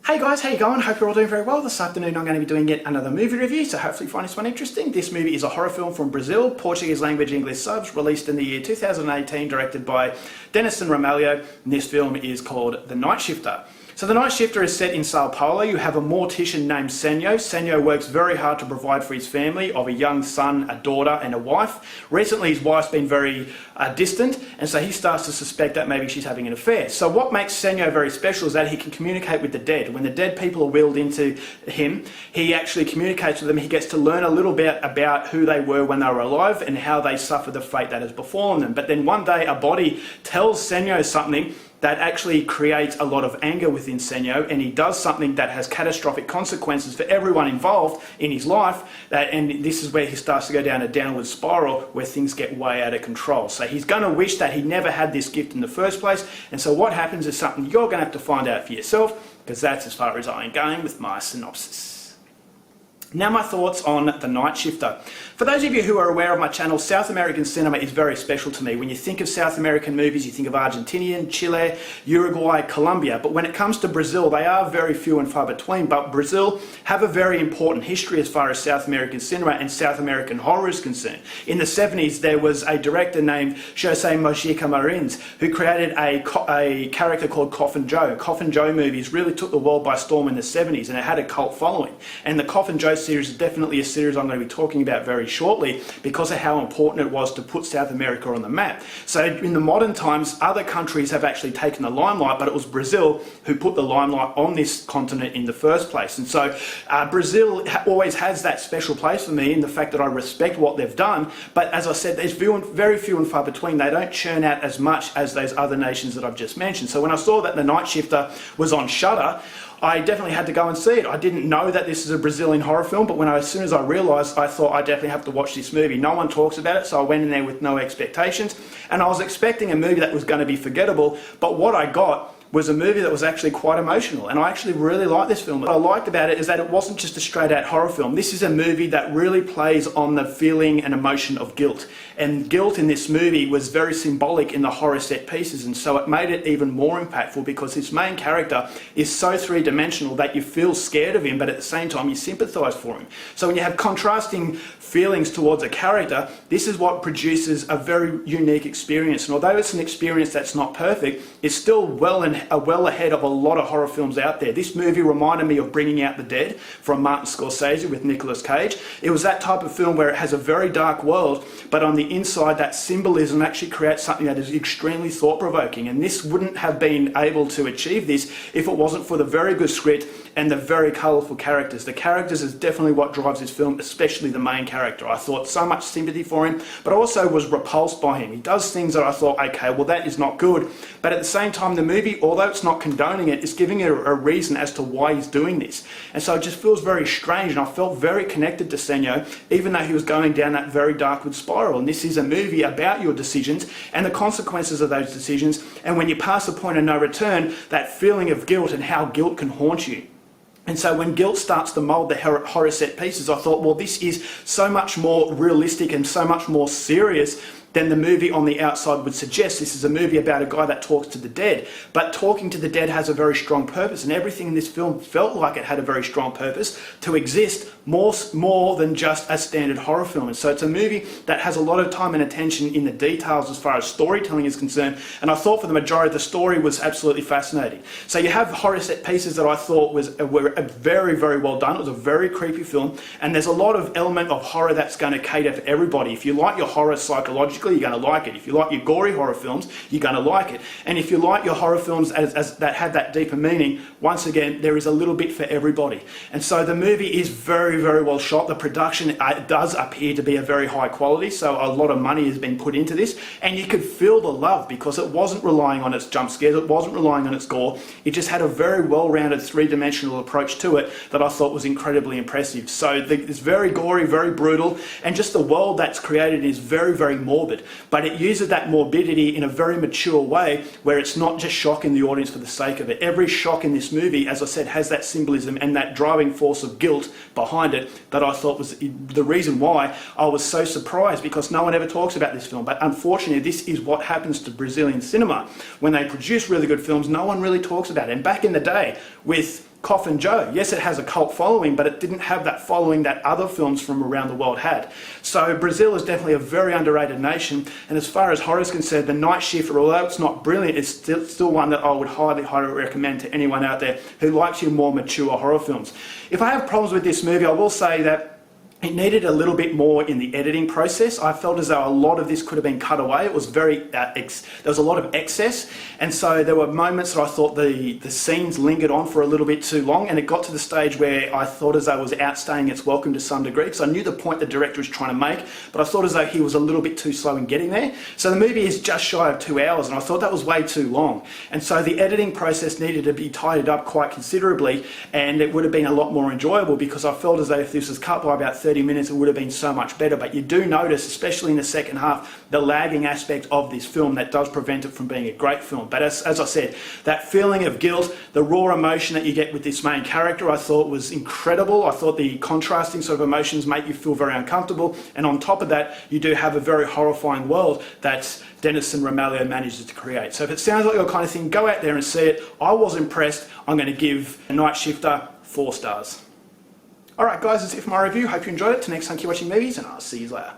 Hey guys, how you going? Hope you're all doing very well. This afternoon I'm going to be doing yet another movie review, so hopefully you find this one interesting. This movie is a horror film from Brazil, Portuguese language English subs, released in the year 2018, directed by Denison Ramalho, and this film is called The Night Shifter. So The Night Shifter is set in Sao Paulo. You have a mortician named Senhor. Senhor works very hard to provide for his family of a young son, a daughter and a wife. Recently his wife's been very distant, and so he starts to suspect that maybe she's having an affair. So what makes Senhor very special is that he can communicate with the dead. When the dead people are willed into him, he actually communicates with them. He gets to learn a little bit about who they were when they were alive and how they suffered the fate that has befallen them. But then one day a body tells Senhor something that actually creates a lot of anger within Senhor, and he does something that has catastrophic consequences for everyone involved in his life, and this is where he starts to go down a downward spiral where things get way out of control. So he's going to wish that he never had this gift in the first place, and so what happens is something you're going to have to find out for yourself, because that's as far as I'm going with my synopsis. Now my thoughts on The Night Shifter. For those of you who are aware of my channel, South American cinema is very special to me. When you think of South American movies, you think of Argentinian, Chile, Uruguay, Colombia. But when it comes to Brazil, they are very few and far between. But Brazil have a very important history as far as South American cinema and South American horror is concerned. In the 70s, there was a director named José Mojica Marins who created a character called Coffin Joe. Coffin Joe movies really took the world by storm in the 70s, and it had a cult following. And the Coffin Joe series is definitely a series I'm going to be talking about very shortly because of how important it was to put South America on the map. So in the modern times, other countries have actually taken the limelight, but it was Brazil who put the limelight on this continent in the first place. And so Brazil always has that special place for me in the fact that I respect what they've done, but as I said, there's very few and far between. They don't churn out as much as those other nations that I've just mentioned. So when I saw that The Night Shifter was on Shudder, I definitely had to go and see it. I didn't know that this is a Brazilian horror film, but as soon as I realised, I thought I definitely have to watch this movie. No one talks about it, so I went in there with no expectations, and I was expecting a movie that was going to be forgettable, but what I got was a movie that was actually quite emotional, and I actually really liked this film. What I liked about it is that it wasn't just a straight out horror film. This is a movie that really plays on the feeling and emotion of guilt, and guilt in this movie was very symbolic in the horror set pieces, and so it made it even more impactful because his main character is so three-dimensional that you feel scared of him, but at the same time you sympathise for him. So when you have contrasting feelings towards a character, this is what produces a very unique experience, and although it's an experience that's not perfect, it's still well ahead of a lot of horror films out there. This movie reminded me of Bringing Out the Dead from Martin Scorsese with Nicolas Cage. It was that type of film where it has a very dark world, but on the inside that symbolism actually creates something that is extremely thought-provoking, and this wouldn't have been able to achieve this if it wasn't for the very good script and the very colourful characters. The characters is definitely what drives this film, especially the main character. I thought so much sympathy for him, but I also was repulsed by him. He does things that I thought, okay, well that is not good, but at the same time the movie, although it's not condoning it, it's giving it a reason as to why he's doing this. And so it just feels very strange, and I felt very connected to Senhor, even though he was going down that very darkwood spiral. And this is a movie about your decisions and the consequences of those decisions, and when you pass the point of no return, that feeling of guilt and how guilt can haunt you. And so when guilt starts to mould the horror set pieces, I thought, well, this is so much more realistic and so much more serious than the movie on the outside would suggest. This is a movie about a guy that talks to the dead, but talking to the dead has a very strong purpose, and everything in this film felt like it had a very strong purpose to exist more than just a standard horror film. And so it's a movie that has a lot of time and attention in the details as far as storytelling is concerned, and I thought for the majority the story was absolutely fascinating. So you have horror set pieces that I thought were very, very well done. It was a very creepy film, and there's a lot of element of horror that's going to cater for everybody. If you like your horror psychologically, you're going to like it. If you like your gory horror films, you're going to like it. And if you like your horror films as that have that deeper meaning, once again, there is a little bit for everybody. And so the movie is very, very well shot. The production does appear to be a very high quality, so a lot of money has been put into this, and you could feel the love because it wasn't relying on its jump scares, it wasn't relying on its gore. It just had a very well-rounded three-dimensional approach to it that I thought was incredibly impressive. So it's very gory, very brutal, and just the world that's created is very, very morbid. But it uses that morbidity in a very mature way where it's not just shocking the audience for the sake of it. Every shock in this movie, as I said, has that symbolism and that driving force of guilt behind it that I thought was the reason why I was so surprised, because no one ever talks about this film. But unfortunately, this is what happens to Brazilian cinema. When they produce really good films, no one really talks about it. And back in the day, with Coffin Joe. Yes, it has a cult following, but it didn't have that following that other films from around the world had. So Brazil is definitely a very underrated nation, and as far as horror is concerned, The Night Shifter, although it's not brilliant, it's still one that I would highly recommend to anyone out there who likes your more mature horror films. If I have problems with this movie, I will say that it needed a little bit more in the editing process. I felt as though a lot of this could have been cut away. It was very, there was a lot of excess, and so there were moments that I thought the scenes lingered on for a little bit too long, and it got to the stage where I thought as though it was outstaying its welcome to some degree, because I knew the point the director was trying to make, but I thought as though he was a little bit too slow in getting there. So the movie is just shy of 2 hours, and I thought that was way too long. And so the editing process needed to be tidied up quite considerably, and it would have been a lot more enjoyable, because I felt as though if this was cut by about 30 minutes, it would have been so much better. But you do notice, especially in the second half, the lagging aspect of this film that does prevent it from being a great film. But as I said, that feeling of guilt, the raw emotion that you get with this main character, I thought was incredible. I thought the contrasting sort of emotions make you feel very uncomfortable. And on top of that, you do have a very horrifying world that Denison Ramalho manages to create. So if it sounds like your kind of thing, go out there and see it. I was impressed. I'm going to give Night Shifter 4 stars. Alright guys, that's it for my review. Hope you enjoyed it. Till next time, keep watching movies, and I'll see you later.